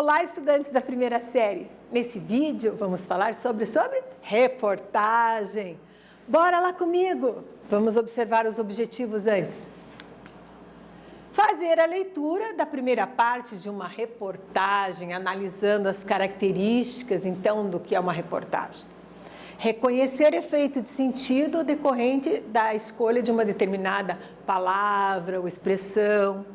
Olá, estudantes da primeira série! Nesse vídeo vamos falar sobre reportagem. Bora lá comigo! Vamos observar os objetivos antes. Fazer a leitura da primeira parte de uma reportagem, analisando as características, então, do que é uma reportagem. Reconhecer efeito de sentido decorrente da escolha de uma determinada palavra ou expressão.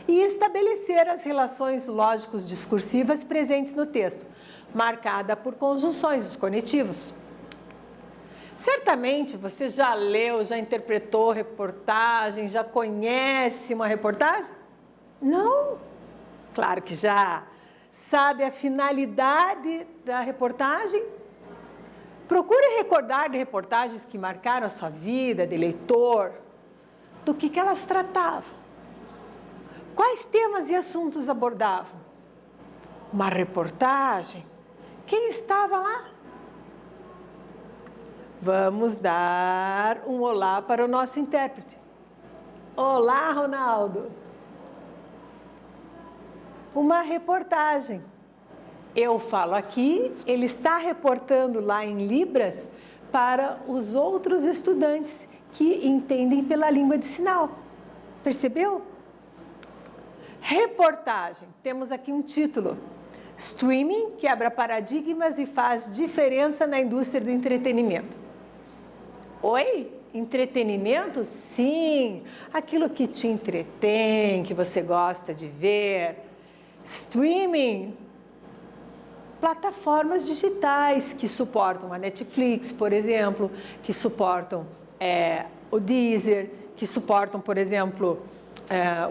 E estabelecer as relações lógicos-discursivas presentes no texto, marcada por conjunções dos conectivos. Certamente você já leu, já interpretou reportagem, já conhece uma reportagem? Não? Claro que já. Sabe a finalidade da reportagem? Procure recordar de reportagens que marcaram a sua vida de leitor, do que elas tratavam. Quais temas e assuntos abordavam? Uma reportagem? Quem estava lá? Vamos dar um olá para o nosso intérprete. Olá, Ronaldo. Uma reportagem. Eu falo aqui, ele está reportando lá em Libras para os outros estudantes que entendem pela língua de sinal. Percebeu? Reportagem. Temos aqui um título. Streaming quebra paradigmas e faz diferença na indústria do entretenimento. Oi? Entretenimento? Sim, aquilo que te entretém, que você gosta de ver. Streaming, plataformas digitais que suportam a Netflix, por exemplo, que suportam o Deezer, que suportam, por exemplo,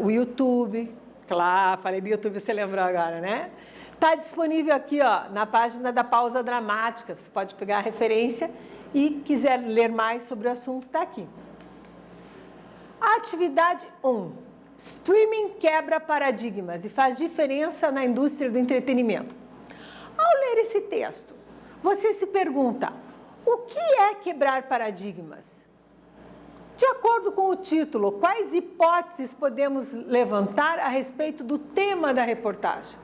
o YouTube. Claro, falei do YouTube, você lembrou agora, né? Está disponível aqui, ó, na página da Pausa Dramática. Você pode pegar a referência e quiser ler mais sobre o assunto, está aqui. Atividade 1. Streaming quebra paradigmas e faz diferença na indústria do entretenimento. Ao ler esse texto, você se pergunta, o que é quebrar paradigmas? De acordo com o título, quais hipóteses podemos levantar a respeito do tema da reportagem?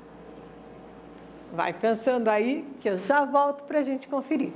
Vai pensando aí que eu já volto para a gente conferir.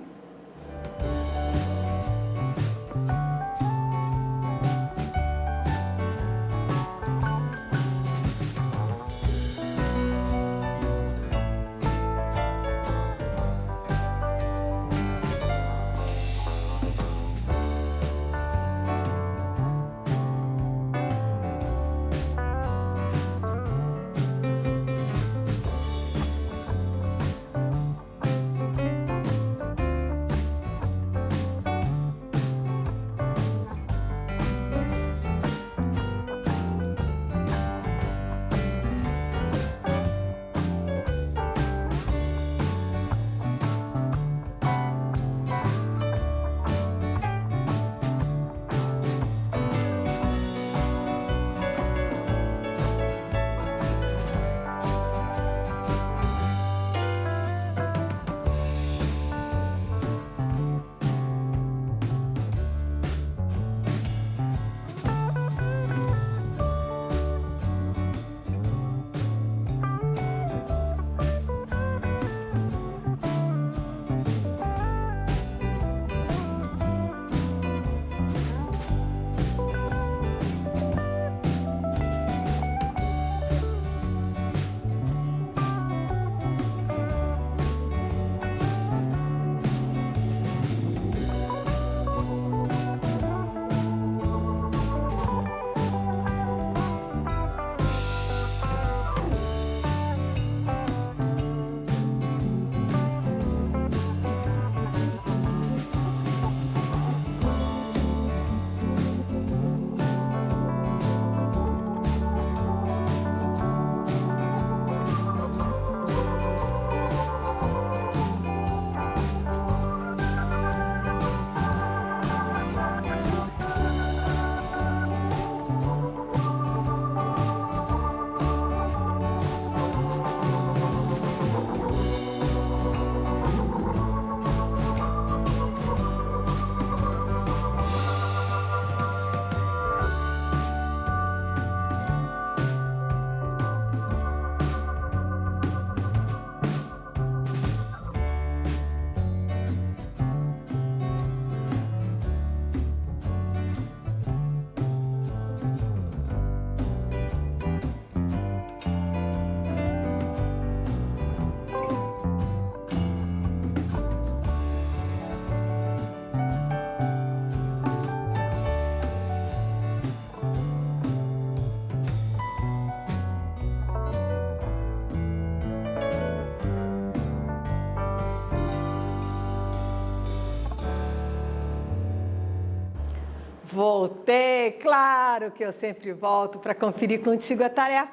claro que eu sempre volto para conferir contigo a tarefa.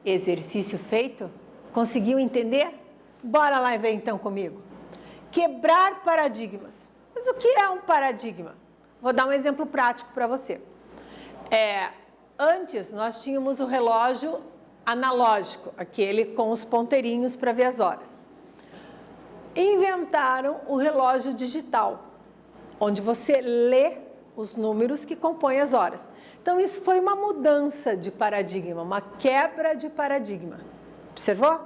Exercício feito? Conseguiu entender? Bora lá e ver então comigo. Quebrar paradigmas. Mas o que é um paradigma? Vou dar um exemplo prático para você. Antes nós tínhamos o relógio analógico, aquele com os ponteirinhos para ver as horas. Inventaram o relógio digital, onde você lê os números que compõem as horas. Então isso foi uma mudança de paradigma, uma quebra de paradigma. Observou?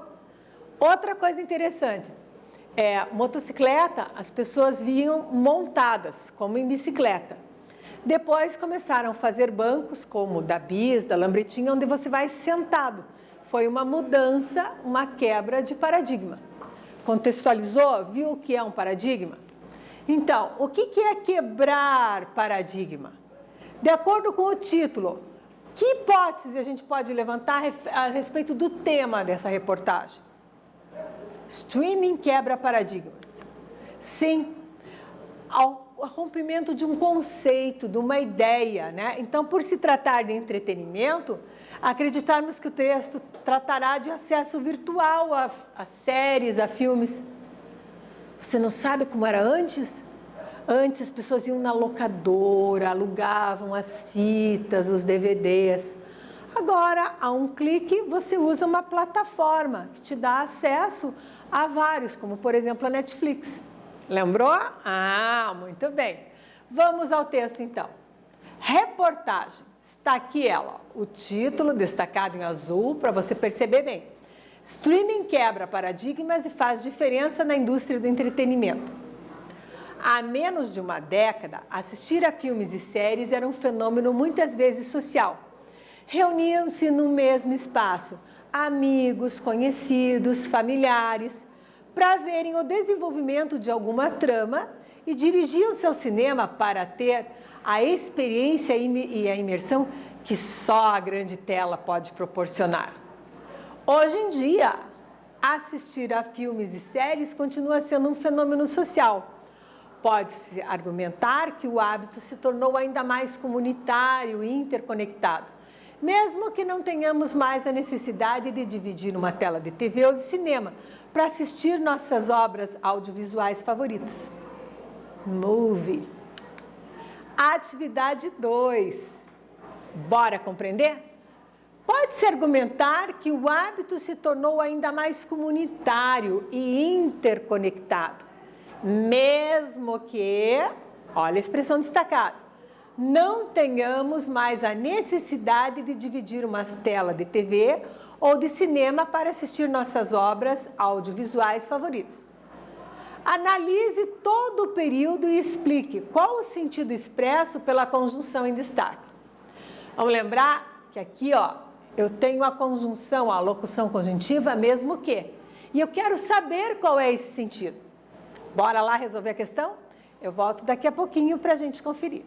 Outra coisa interessante, motocicleta, as pessoas vinham montadas, como em bicicleta. Depois começaram a fazer bancos, como da Bis, da Lambritinha, onde você vai sentado. Foi uma mudança, uma quebra de paradigma. Contextualizou? Viu o que é um paradigma? Então, o que é quebrar paradigma? De acordo com o título, que hipótese a gente pode levantar a respeito do tema dessa reportagem? Streaming quebra paradigmas. Sim, ao rompimento de um conceito, de uma ideia, né? Então, por se tratar de entretenimento, acreditarmos que o texto tratará de acesso virtual a séries, a filmes. Você não sabe como era antes? Antes as pessoas iam na locadora, alugavam as fitas, os DVDs. Agora, a um clique, você usa uma plataforma que te dá acesso a vários, como por exemplo a Netflix. Lembrou? Ah, muito bem. Vamos ao texto então. Reportagem. Está aqui ela, o título destacado em azul para você perceber bem. Streaming quebra paradigmas e faz diferença na indústria do entretenimento. Há menos de uma década, assistir a filmes e séries era um fenômeno muitas vezes social. Reuniam-se no mesmo espaço amigos, conhecidos, familiares, para verem o desenvolvimento de alguma trama e dirigiam-se ao cinema para ter a experiência e a imersão que só a grande tela pode proporcionar. Hoje em dia, assistir a filmes e séries continua sendo um fenômeno social. Pode-se argumentar que o hábito se tornou ainda mais comunitário e interconectado, mesmo que não tenhamos mais a necessidade de dividir uma tela de TV ou de cinema para assistir nossas obras audiovisuais favoritas. Movie. Atividade 2. Bora compreender? Pode-se argumentar que o hábito se tornou ainda mais comunitário e interconectado, mesmo que, olha a expressão destacada, não tenhamos mais a necessidade de dividir uma tela de TV ou de cinema para assistir nossas obras audiovisuais favoritas. Analise todo o período e explique qual o sentido expresso pela conjunção em destaque. Vamos lembrar que aqui, eu tenho a conjunção, a locução conjuntiva, mesmo que. E eu quero saber qual é esse sentido. Bora lá resolver a questão? Eu volto daqui a pouquinho para a gente conferir.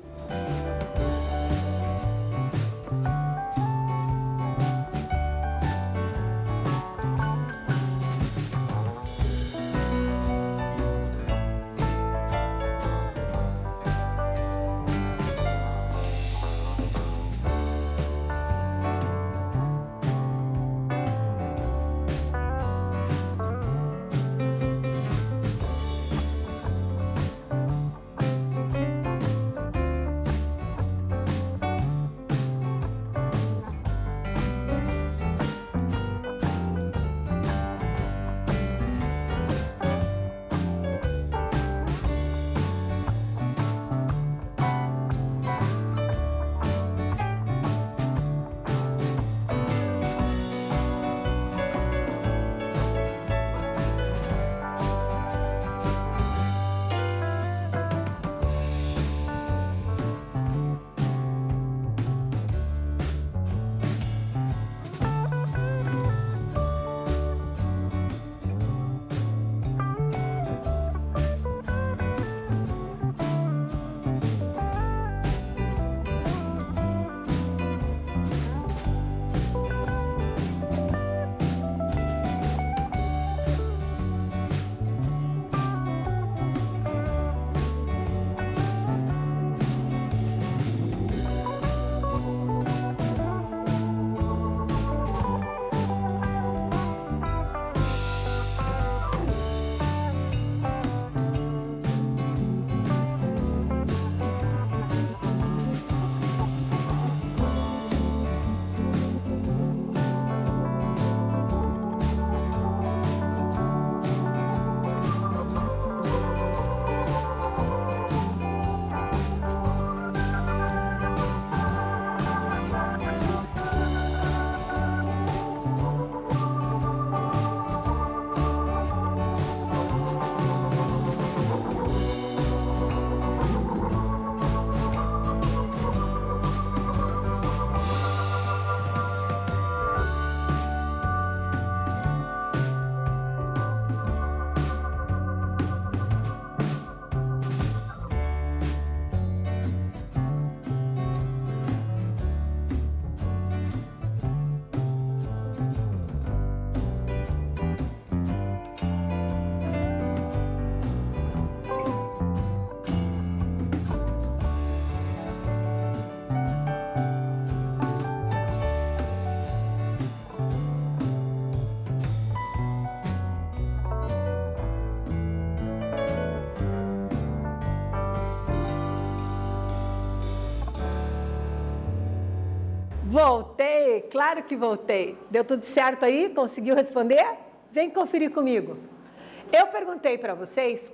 Voltei, claro que voltei. Deu tudo certo aí? Conseguiu responder? Vem conferir comigo. Eu perguntei para vocês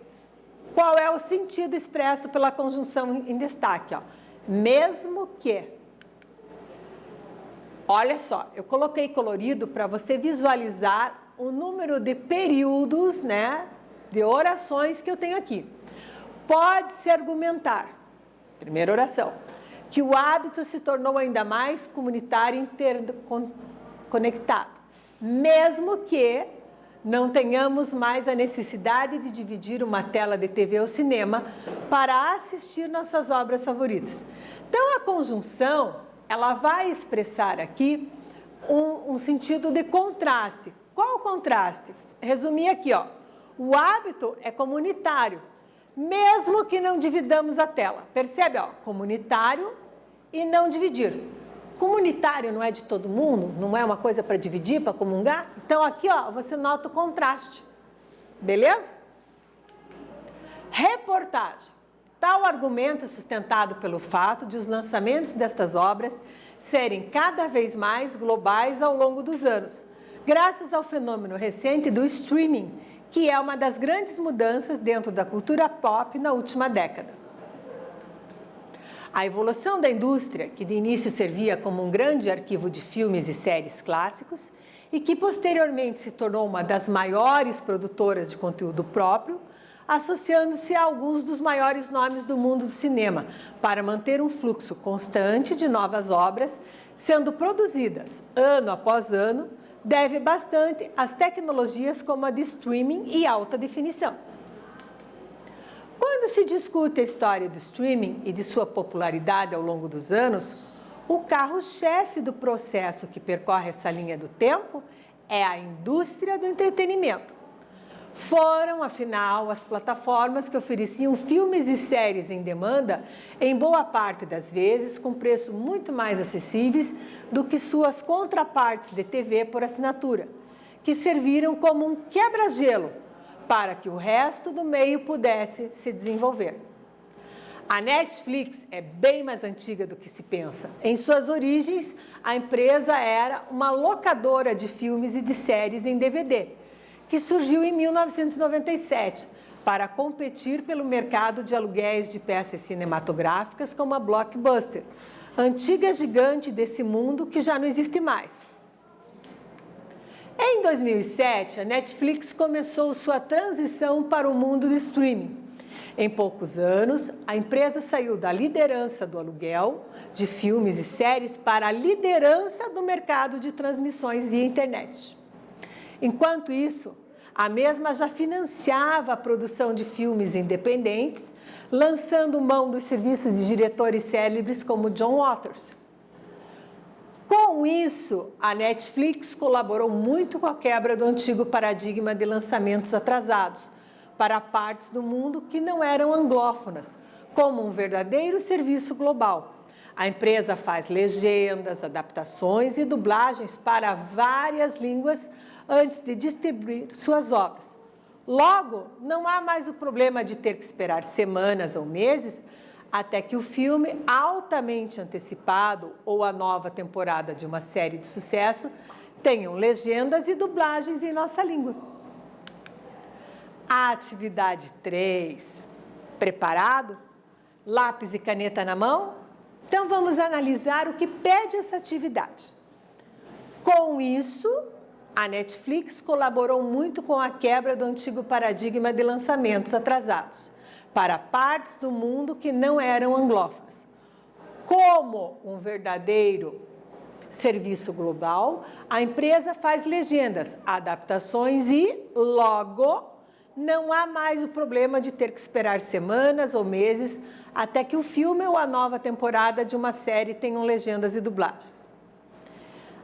qual é o sentido expresso pela conjunção em destaque, ó. Mesmo que. Olha só, eu coloquei colorido para você visualizar o número de períodos, né, de orações que eu tenho aqui. Pode-se argumentar, primeira oração, que o hábito se tornou ainda mais comunitário e interconectado, mesmo que não tenhamos mais a necessidade de dividir uma tela de TV ou cinema para assistir nossas obras favoritas. Então, a conjunção, ela vai expressar aqui um sentido de contraste. Qual o contraste? Resumir aqui, ó. O hábito é comunitário, mesmo que não dividamos a tela. Percebe, ó? Comunitário e não dividir. Comunitário não é de todo mundo, não é uma coisa para dividir, para comungar. Então, aqui, ó, você nota o contraste. Beleza? Reportagem. Tal argumento é sustentado pelo fato de os lançamentos destas obras serem cada vez mais globais ao longo dos anos, graças ao fenômeno recente do streaming, que é uma das grandes mudanças dentro da cultura pop na última década. A evolução da indústria, que de início servia como um grande arquivo de filmes e séries clássicos e que posteriormente se tornou uma das maiores produtoras de conteúdo próprio, associando-se a alguns dos maiores nomes do mundo do cinema, para manter um fluxo constante de novas obras sendo produzidas ano após ano, deve bastante às tecnologias como a de streaming e alta definição. Quando se discute a história do streaming e de sua popularidade ao longo dos anos, o carro-chefe do processo que percorre essa linha do tempo é a indústria do entretenimento. Foram, afinal, as plataformas que ofereciam filmes e séries em demanda, em boa parte das vezes, com preços muito mais acessíveis do que suas contrapartes de TV por assinatura, que serviram como um quebra-gelo para que o resto do meio pudesse se desenvolver. A Netflix é bem mais antiga do que se pensa. Em suas origens, a empresa era uma locadora de filmes e de séries em DVD, que surgiu em 1997 para competir pelo mercado de aluguéis de peças cinematográficas como a Blockbuster, antiga gigante desse mundo que já não existe mais. Em 2007, a Netflix começou sua transição para o mundo do streaming. Em poucos anos, a empresa saiu da liderança do aluguel de filmes e séries para a liderança do mercado de transmissões via internet. Enquanto isso, a mesma já financiava a produção de filmes independentes, lançando mão dos serviços de diretores célebres como John Waters. Com isso, a Netflix colaborou muito com a quebra do antigo paradigma de lançamentos atrasados para partes do mundo que não eram anglófonas, como um verdadeiro serviço global. A empresa faz legendas, adaptações e dublagens para várias línguas antes de distribuir suas obras. Logo, não há mais o problema de ter que esperar semanas ou meses até que o filme altamente antecipado ou a nova temporada de uma série de sucesso tenham legendas e dublagens em nossa língua. A atividade 3. Preparado? Lápis e caneta na mão? Então, vamos analisar o que pede essa atividade. Com isso, a Netflix colaborou muito com a quebra do antigo paradigma de lançamentos atrasados para partes do mundo que não eram anglófonas. Como um verdadeiro serviço global, a empresa faz legendas, adaptações e, logo, não há mais o problema de ter que esperar semanas ou meses até que o filme ou a nova temporada de uma série tenham legendas e dublagens.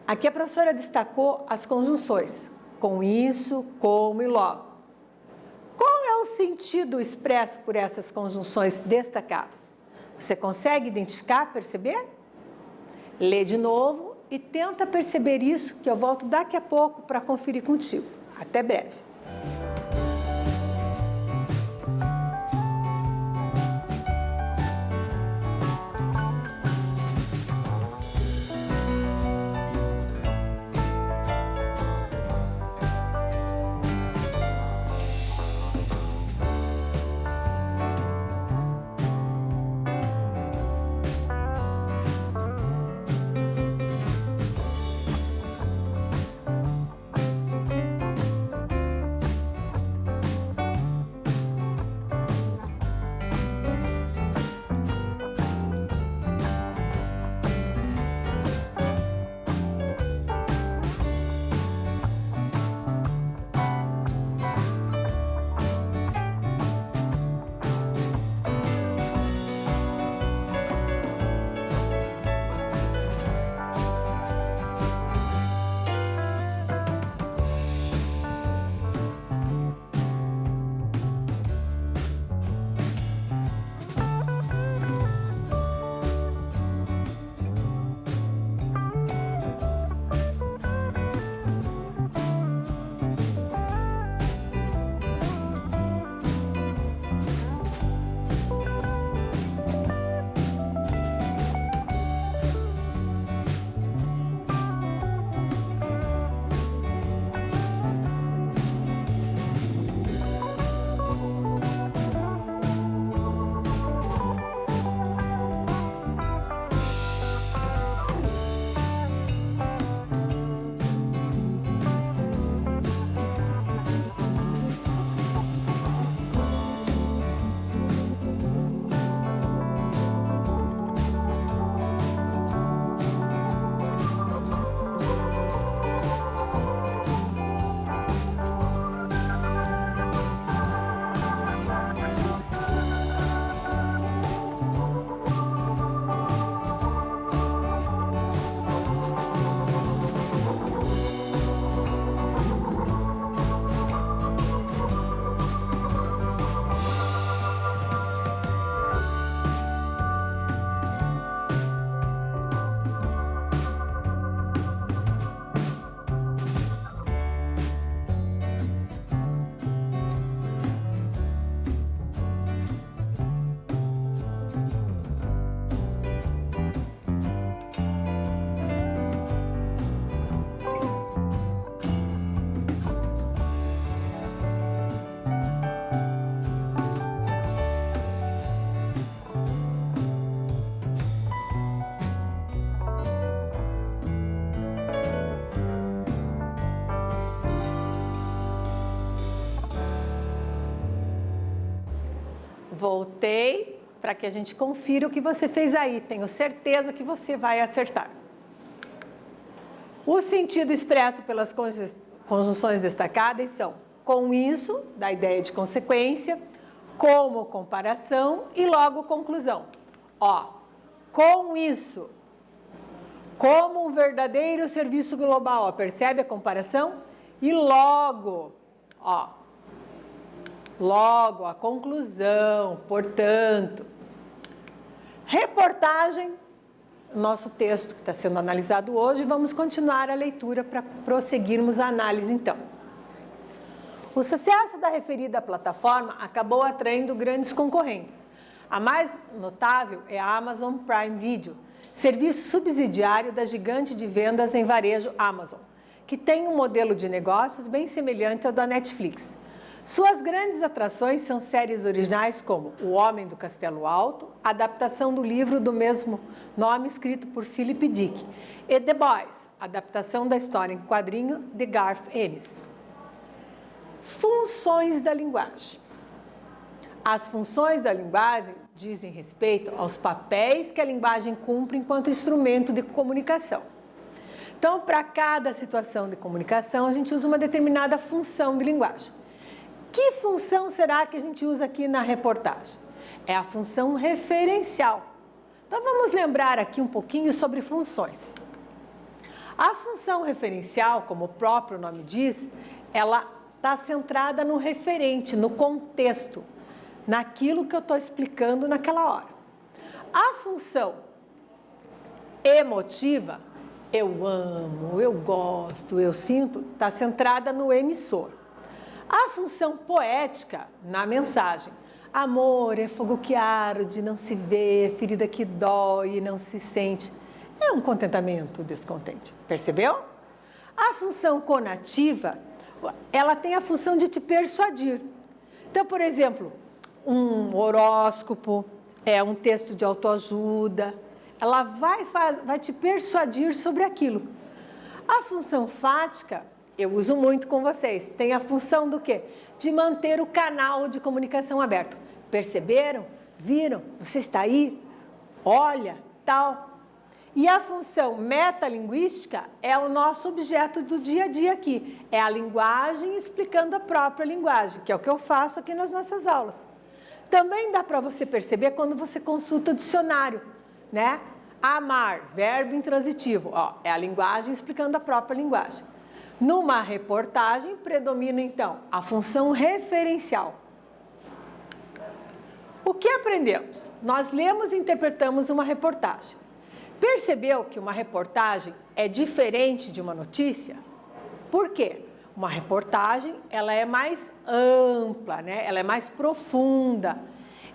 Aqui a professora destacou as conjunções, com isso, como e logo. Qual é o sentido expresso por essas conjunções destacadas? Você consegue identificar, perceber? Lê de novo e tenta perceber isso, que eu volto daqui a pouco para conferir contigo. Até breve. para que a gente confira o que você fez aí. Tenho certeza que você vai acertar. O sentido expresso pelas conjunções destacadas são com isso, da ideia de consequência, como comparação e logo conclusão. Ó, com isso, como um verdadeiro serviço global, ó, percebe a comparação? E logo, ó, logo a conclusão, portanto. Reportagem, nosso texto que está sendo analisado hoje, vamos continuar a leitura para prosseguirmos a análise então. O sucesso da referida plataforma acabou atraindo grandes concorrentes. A mais notável é a Amazon Prime Video, serviço subsidiário da gigante de vendas em varejo Amazon, que tem um modelo de negócios bem semelhante ao da Netflix. Suas grandes atrações são séries originais como O Homem do Castelo Alto, adaptação do livro do mesmo nome escrito por Philip Dick, e The Boys, adaptação da história em quadrinho de Garth Ennis. Funções da linguagem. As funções da linguagem dizem respeito aos papéis que a linguagem cumpre enquanto instrumento de comunicação. Então, para cada situação de comunicação, a gente usa uma determinada função de linguagem. Que função será que a gente usa aqui na reportagem? É a função referencial. Então, vamos lembrar aqui um pouquinho sobre funções. A função referencial, como o próprio nome diz, ela está centrada no referente, no contexto, naquilo que eu estou explicando naquela hora. A função emotiva, eu amo, eu gosto, eu sinto, está centrada no emissor. A função poética, na mensagem. Amor é fogo que arde, não se vê, ferida que dói e não se sente. É um contentamento descontente, percebeu? A função conativa, ela tem a função de te persuadir. Então, por exemplo, um horóscopo, um texto de autoajuda, ela vai te persuadir sobre aquilo. A função fática, eu uso muito com vocês, tem a função do quê? De manter o canal de comunicação aberto. Perceberam? Viram? Você está aí? Olha, tal. E a função metalinguística é o nosso objeto do dia a dia aqui. É a linguagem explicando a própria linguagem, que é o que eu faço aqui nas nossas aulas. Também dá para você perceber quando você consulta o dicionário, né? Amar, verbo intransitivo, ó, é a linguagem explicando a própria linguagem. Numa reportagem, predomina, então, a função referencial. O que aprendemos? Nós lemos e interpretamos uma reportagem. Percebeu que uma reportagem é diferente de uma notícia? Por quê? Uma reportagem, ela é mais ampla, né? Ela é mais profunda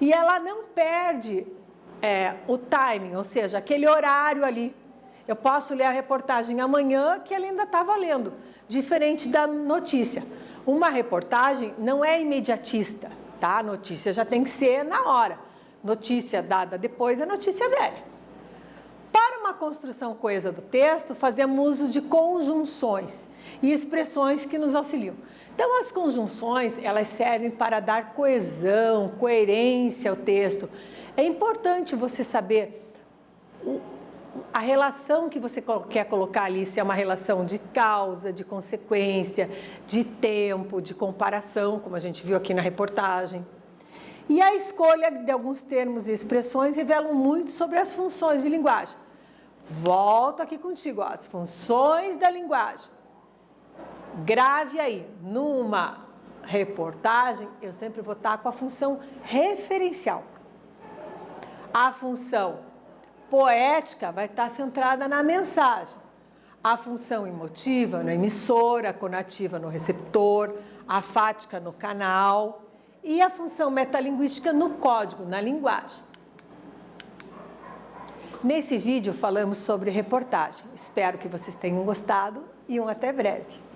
e ela não perde o timing, ou seja, aquele horário ali. Eu posso ler a reportagem amanhã que ela ainda está valendo, diferente da notícia. Uma reportagem não é imediatista, tá? A notícia já tem que ser na hora. Notícia dada depois é notícia velha. Para uma construção coesa do texto, fazemos uso de conjunções e expressões que nos auxiliam. Então, as conjunções, elas servem para dar coesão, coerência ao texto. É importante você saber a relação que você quer colocar ali, se é uma relação de causa, de consequência, de tempo, de comparação, como a gente viu aqui na reportagem. E a escolha de alguns termos e expressões revelam muito sobre as funções de linguagem. Volto aqui contigo, ó, as funções da linguagem. Grave aí, numa reportagem, eu sempre vou estar com a função referencial. A função poética vai estar centrada na mensagem. A função emotiva no emissor, a conativa no receptor, a fática no canal e a função metalinguística no código, na linguagem. Nesse vídeo falamos sobre reportagem. Espero que vocês tenham gostado e até breve.